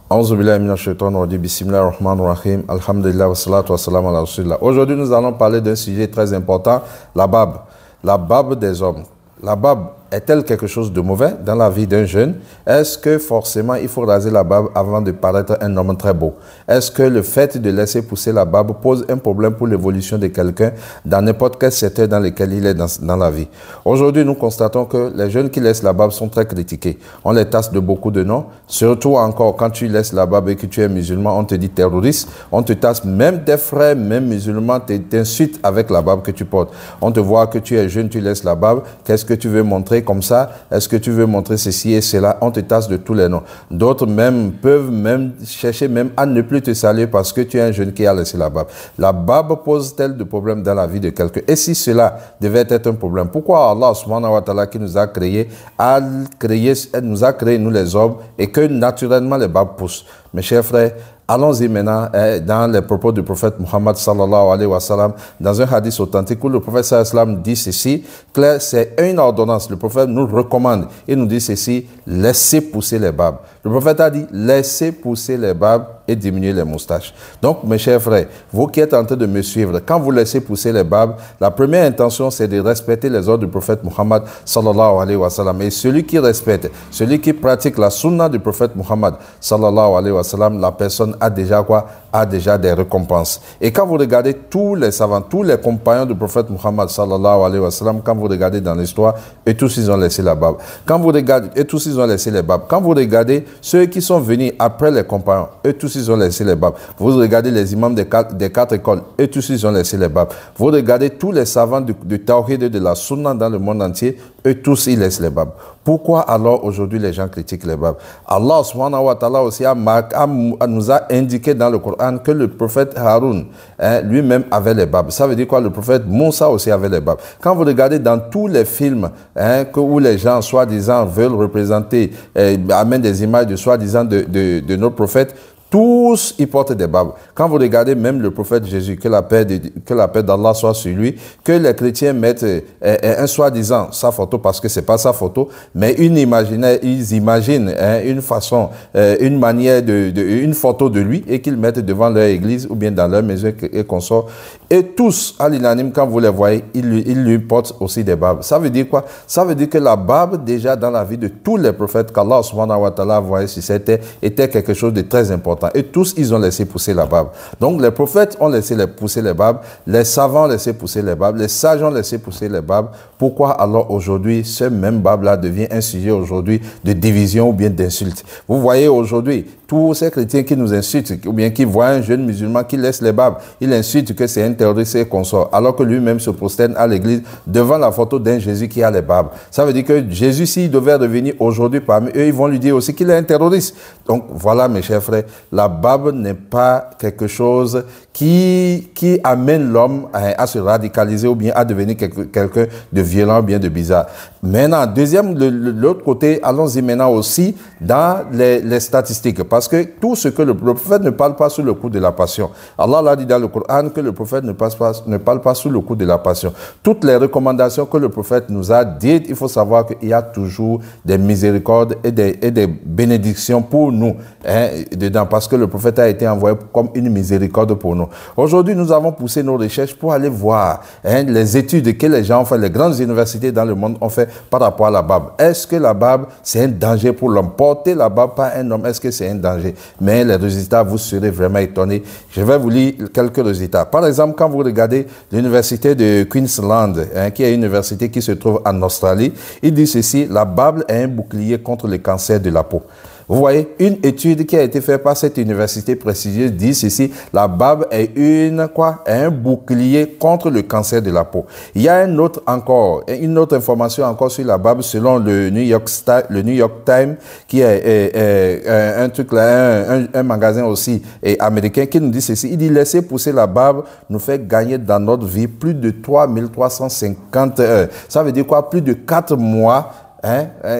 Bismillahirrahmanirrahim. Alhamdulillah wa salatu wa salam ala rasulillah. Aujourd'hui, nous allons parler d'un sujet très important, la barbe. La barbe des hommes. La barbe est-elle quelque chose de mauvais dans la vie d'un jeune? Est-ce que forcément il faut raser la barbe avant de paraître un homme très beau? Est-ce que le fait de laisser pousser la barbe pose un problème pour l'évolution de quelqu'un dans n'importe quel secteur dans lequel il est dans la vie? Aujourd'hui, nous constatons que les jeunes qui laissent la barbe sont très critiqués. On les tasse de beaucoup de noms. Surtout encore quand tu laisses la barbe et que tu es musulman, on te dit terroriste. On te tasse, même des frères, même musulmans, t'insultent avec la barbe que tu portes. On te voit que tu es jeune, tu laisses la barbe. Qu'est-ce que tu veux montrer comme ça? Est-ce que tu veux montrer ceci et cela? On te tasse de tous les noms. D'autres même peuvent même chercher même à ne plus te saluer parce que tu es un jeune qui a laissé la barbe. La barbe pose-t-elle de problèmes dans la vie de quelqu'un? Et si cela devait être un problème, pourquoi Allah subhanahu wa ta'ala qui nous a créés, nous a créé nous les hommes et que naturellement les barbes poussent? Mes chers frères, allons-y maintenant dans les propos du prophète Muhammad sallallahu alayhi wa sallam, dans un hadith authentique où le prophète sallallahu alayhi wa sallam dit ceci, clair, c'est une ordonnance. Le prophète nous recommande, il nous dit ceci, laissez pousser les barbes. Le prophète a dit, laissez pousser les barbes et diminuer les moustaches. Donc, mes chers frères, vous qui êtes en train de me suivre, quand vous laissez pousser les barbes, la première intention, c'est de respecter les ordres du prophète Muhammad sallallahu alayhi wa sallam. Et celui qui respecte, celui qui pratique la sunna du prophète Muhammad sallallahu alayhi wa sallam, la personne a déjà quoi? A déjà des récompenses. Et quand vous regardez tous les savants, tous les compagnons du prophète Muhammad sallallahu alayhi wa sallam, quand vous regardez dans l'histoire, et tous ils ont laissé la barbe. Quand vous regardez, et tous ils ont laissé les barbes. Quand vous regardez ceux qui sont venus après les compagnons, et tous ils ont laissé les barbes. Vous regardez les imams des quatre écoles, et tous ils ont laissé les barbes. Vous regardez tous les savants du tawhid et de la sunna dans le monde entier, et tous ils laissent les barbes. Pourquoi alors aujourd'hui les gens critiquent les barbes? Allah subhanahu wa ta'ala aussi nous a indiqué dans le Coran que le prophète Haroun lui-même avait les barbes. Ça veut dire quoi? Le prophète Moussa aussi avait les barbes. Quand vous regardez dans tous les films où les gens soi-disant veulent représenter, amènent des images de soi-disant de nos prophètes, tous, ils portent des barbes. Quand vous regardez même le prophète Jésus, que la paix d'Allah soit sur lui, que les chrétiens mettent un soi-disant sa photo, parce que c'est pas sa photo, mais ils imaginent une façon, une manière une photo de lui et qu'ils mettent devant leur église ou bien dans leur maison et consorts. Et tous, à l'unanime, quand vous les voyez, ils lui portent aussi des barbes. Ça veut dire quoi? Ça veut dire que la barbe, déjà dans la vie de tous les prophètes qu'Allah subhanahu wa ta'ala voyait sur cette terre, était quelque chose de très important. Et tous, ils ont laissé pousser la barbe. Donc, les prophètes ont laissé pousser les barbes, les savants ont laissé pousser les barbes, les sages ont laissé pousser les barbes. Pourquoi alors aujourd'hui, ce même barbe-là devient un sujet aujourd'hui de division ou bien d'insulte? Vous voyez aujourd'hui, tous ces chrétiens qui nous insultent, ou bien qui voient un jeune musulman qui laisse les barbes, il insulte que c'est un terroriste et consort, alors que lui-même se prosterne à l'église devant la photo d'un Jésus qui a les barbes. Ça veut dire que Jésus, s'il devait revenir aujourd'hui parmi eux, ils vont lui dire aussi qu'il est un terroriste. Donc voilà, mes chers frères, la barbe n'est pas quelque chose qui amène l'homme à se radicaliser ou bien à devenir quelqu'un de violent ou bien de bizarre. Maintenant, deuxième, l'autre côté, allons-y maintenant aussi dans les statistiques, parce que tout ce que le prophète ne parle pas sous le coup de la passion. Allah l'a dit dans le Coran que le prophète ne parle pas sous le coup de la passion. Toutes les recommandations que le prophète nous a dites, il faut savoir qu'il y a toujours des miséricordes et des bénédictions pour nous dedans, parce que le prophète a été envoyé comme une miséricorde pour nous. Aujourd'hui, nous avons poussé nos recherches pour aller voir les études que les gens ont fait, les grandes universités dans le monde ont fait par rapport à la barbe. Est-ce que la barbe, c'est un danger pour l'homme? Porter la barbe par un homme, est-ce que c'est un danger? Mais les résultats, vous serez vraiment étonnés. Je vais vous lire quelques résultats. Par exemple, quand vous regardez l'université de Queensland, qui est une université qui se trouve en Australie, il dit ceci, la barbe est un bouclier contre le cancer de la peau. Vous voyez, une étude qui a été faite par cette université prestigieuse dit ceci, la barbe est un bouclier contre le cancer de la peau. Il y a une autre information encore sur la barbe selon le New York Times, qui est un magasin aussi américain qui nous dit ceci, il dit laisser pousser la barbe nous fait gagner dans notre vie plus de 3350 heures. Ça veut dire quoi? Plus de 4 mois.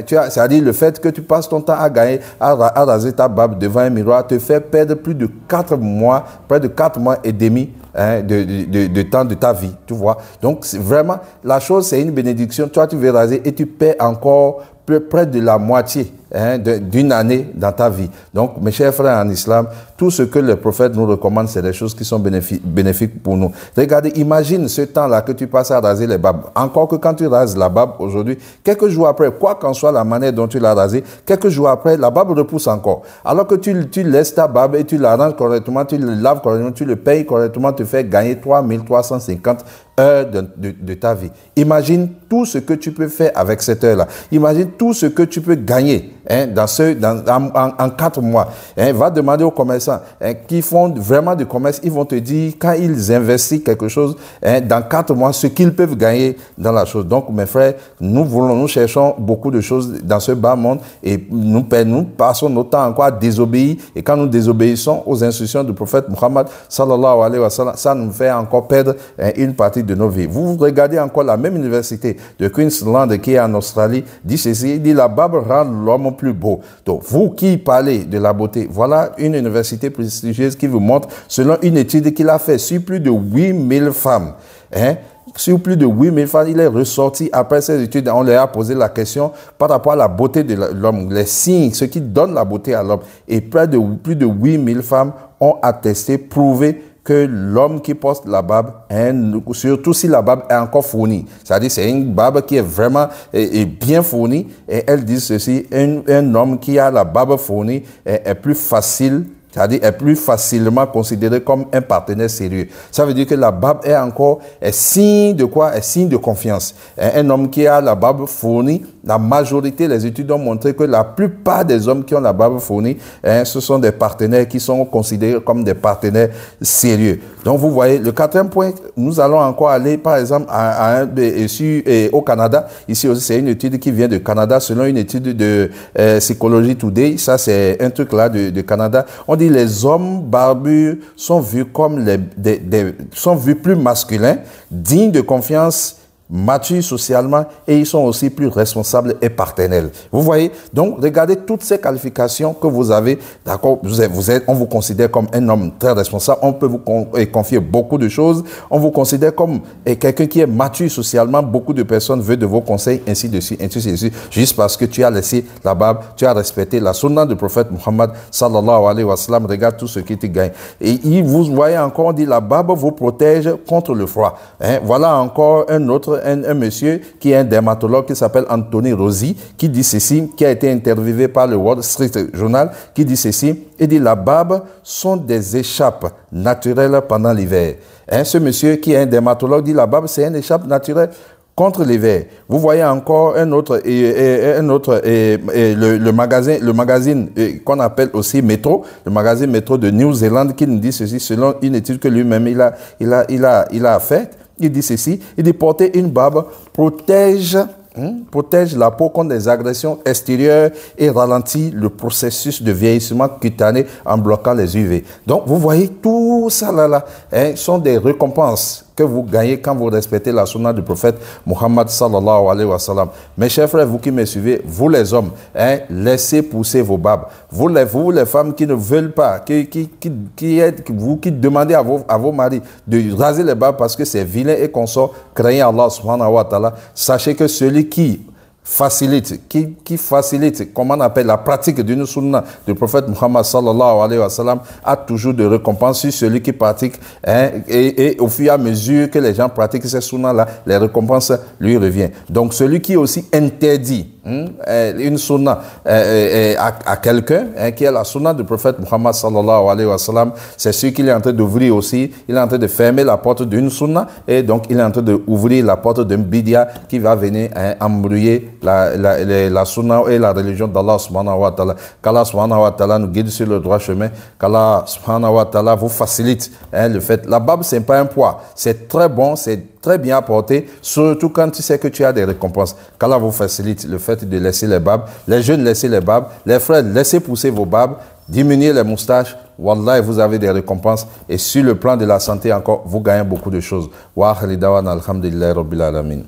C'est-à-dire le fait que tu passes ton temps à raser ta barbe devant un miroir te fait perdre plus de 4 mois, près de 4 mois et demi de temps de ta vie, tu vois. Donc, vraiment, la chose, c'est une bénédiction. Toi, tu veux raser et tu perds encore près de la moitié hein, d'une année dans ta vie. Donc, mes chers frères en islam, tout ce que le prophète nous recommande, c'est des choses qui sont bénéfiques pour nous. Regardez, imagine ce temps-là que tu passes à raser les babes. Encore que quand tu rases la barbe aujourd'hui, quelques jours après, quoi qu'en soit la manière dont tu l'as rasée, quelques jours après, la barbe repousse encore. Alors que tu laisses ta barbe et tu l'arranges correctement, tu le laves correctement, tu le payes correctement, tu fais gagner 3350 heures de ta vie. Imagine tout ce que tu peux faire avec cette heure-là. Imagine tout ce que tu peux gagner hein, en 4 mois. Hein. Va demander aux commerçants hein, qui font vraiment du commerce, ils vont te dire quand ils investissent quelque chose hein, dans 4 mois, ce qu'ils peuvent gagner dans la chose. Donc mes frères, nous cherchons beaucoup de choses dans ce bas monde et nous passons notre temps encore à désobéir et quand nous désobéissons aux instructions du prophète Muhammad sallallahu alayhi wa sallam, ça nous fait encore perdre hein, une partie de nos vies. Vous regardez encore la même université de Queensland qui est en Australie, dit ceci, il dit la barbe rend l'homme plus beau. Donc vous qui parlez de la beauté, voilà une université prestigieuse qui vous montre, selon une étude qu'il a fait sur plus de 8000 femmes, hein, sur plus de 8000 femmes, il est ressorti après ces études, on leur a posé la question par rapport à la beauté de l'homme, les signes, ce qui donne la beauté à l'homme. Et plus de 8000 femmes ont attesté, prouvé que l'homme qui porte la barbe, surtout si la barbe est encore fournie, c'est-à-dire c'est une barbe qui est vraiment bien fournie, et elles disent ceci, un homme qui a la barbe fournie est plus facile, c'est-à-dire est plus facilement considéré comme un partenaire sérieux. Ça veut dire que la barbe est signe de quoi? Est signe de confiance. Un homme qui a la barbe fournie, la majorité des études ont montré que la plupart des hommes qui ont la barbe fournie, ce sont des partenaires qui sont considérés comme des partenaires sérieux. Donc vous voyez, le 4e point, nous allons encore aller par exemple au Canada. Ici aussi, c'est une étude qui vient du Canada, selon une étude de Psychology Today. Ça, c'est un truc là de Canada. On dit les hommes barbus sont vus comme sont vus plus masculins, dignes de confiance, matures socialement et ils sont aussi plus responsables et partenaires. Vous voyez? Donc, regardez toutes ces qualifications que vous avez. D'accord? On vous considère comme un homme très responsable. On peut vous confier beaucoup de choses. On vous considère comme quelqu'un qui est mature socialement. Beaucoup de personnes veulent de vos conseils, ainsi de suite, ainsi de suite. Juste parce que tu as laissé la barbe, tu as respecté la sunna du prophète Muhammad sallallahu alayhi wa sallam. Regarde tout ce qui te gagne. Et vous voyez encore, on dit la barbe vous protège contre le froid. Hein? Voilà encore un monsieur qui est un dermatologue qui s'appelle Anthony Rossi, qui dit ceci, qui a été interviewé par le Wall Street Journal, qui dit ceci, il dit la barbe sont des échappes naturelles pendant l'hiver. Hein, ce monsieur qui est un dermatologue dit la barbe c'est une échappe naturelle contre l'hiver. Vous voyez encore le magazine qu'on appelle aussi Metro, le magazine Metro de New Zealand qui nous dit ceci selon une étude que lui-même il a faite. Il dit ceci, il dit porter une barbe protège la peau contre des agressions extérieures et ralentit le processus de vieillissement cutané en bloquant les UV. Donc, vous voyez, tout ça sont des récompenses que vous gagnez quand vous respectez la sunna du prophète Muhammad sallallahu alayhi wa sallam. Mes chers frères, vous qui me suivez, vous les hommes, laissez pousser vos barbes. Vous les femmes qui ne veulent pas, vous qui demandez à vos maris de raser les barbes parce que c'est vilain et qu'on sort, craignez Allah subhanahu wa ta'ala. Sachez que celui qui facilite, comment on appelle la pratique d'une sunna du prophète Muhammad sallallahu alayhi wa sallam a toujours de récompenses sur celui qui pratique et au fur et à mesure que les gens pratiquent ces sunnas-là, les récompenses lui reviennent. Donc celui qui aussi interdit une sunna à quelqu'un qui est la sunna du prophète Muhammad sallallahu alayhi wa sallam, c'est celui qui est en train d'ouvrir aussi, il est en train de fermer la porte d'une sunna et donc il est en train d'ouvrir la porte d'un bidya qui va venir embrouiller la sunna et la religion d'Allah subhanahu wa ta'ala. Qu'Allah subhanahu wa ta'ala nous guide sur le droit chemin, qu'Allah subhanahu wa ta'ala vous facilite le fait. La barbe, c'est pas un poids, c'est très bon, c'est très bien apporté, surtout quand tu sais que tu as des récompenses. Qu'Allah vous facilite le fait de laisser les barbes, les jeunes laissez les barbes, les frères laissez pousser vos barbes, diminuez les moustaches, wallah vous avez des récompenses et sur le plan de la santé encore, vous gagnez beaucoup de choses. Wa akhir dawana alhamdulillahi rabbil alamin.